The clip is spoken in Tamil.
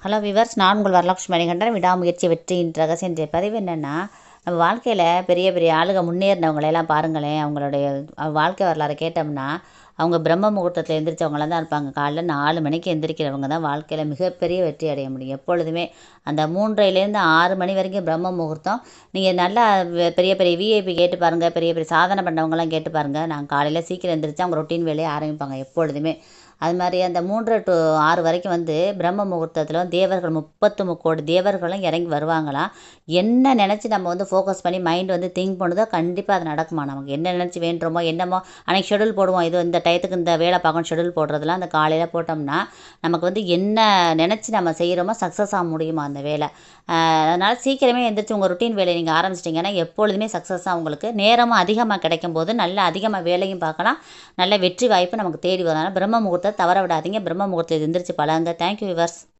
ஹலோ விவர்ஸ், நான் உங்கள் வரலட்சுமி மணிகண்டன். விடாமுயற்சி வெற்றியின் ரகசியம். இன்றைய பதிவு என்னென்னா, நம்ம வாழ்க்கையில் பெரிய பெரிய ஆளுங்க முன்னேறினவங்களையெல்லாம் பாருங்களேன். அவங்களுடைய வாழ்க்கை வரலாறு கேட்டோம்னா, அவங்க பிரம்ம முகூர்த்தத்தில் எந்திரிச்சவங்களாம் தான் இருப்பாங்க. காலைல 4 மணிக்கு எந்திரிக்கிறவங்க தான் வாழ்க்கையில் மிகப்பெரிய வெற்றி அடைய முடியும். எப்பொழுதுமே அந்த 3:30லேருந்து 6 மணி வரைக்கும் பிரம்ம முகூர்த்தம். நீங்கள் நல்லா பெரிய பெரிய விஐபி கேட்டு பாருங்கள், பெரிய பெரிய சாதனை பண்ணவங்கலாம் கேட்டு பாருங்கள். நான் காலையில் சீக்கிரம் எந்திரிச்சு அவங்க ரொட்டீன் வேலையை ஆரம்பிப்பாங்க எப்பொழுதுமே. அது மாதிரி அந்த 3 to 6 வரைக்கும் வந்து பிரம்ம முகூர்த்தத்தில் தேவர்கள் 33 கோடி தேவர்களும் இறங்கி வருவாங்களாம். என்ன நினச்சி நம்ம வந்து ஃபோக்கஸ் பண்ணி மைண்ட் வந்து திங்க் பண்ணுதோ கண்டிப்பாக அது நடக்குமா. நமக்கு என்ன நினச்சி வேண்டுறோமோ என்னமோ அன்றைக்கி ஷெடியூல் போடுவோம். இது இந்த டயத்துக்கு இந்த வேலை பார்க்கணும் ஷெடியூல் போடுறதுலாம் அந்த காலையில் போட்டோம்னா நமக்கு வந்து என்ன நினச்சி நம்ம செய்கிறோமோ சக்ஸஸ் ஆக முடியுமா அந்த வேலை. அதனால் சீக்கிரமே எந்திரிச்சு உங்கள் ரொட்டீன் வேலையை நீங்கள் ஆரம்பிச்சிட்டிங்கன்னா எப்பொழுதுமே சக்ஸஸாக உங்களுக்கு நேரமும் அதிகமாக கிடைக்கும் போது நல்ல அதிகமாக வேலையும் பார்க்கலாம். நல்ல வெற்றி வாய்ப்பு நமக்கு தேடி வரும். அதனால் பிரம்ம முகூர்த்தத்தை தவற விடாதீங்க. பிரம்ம முகூர்த்தத்தை எந்திரிச்சு பழகுங்க. Thank you viewers.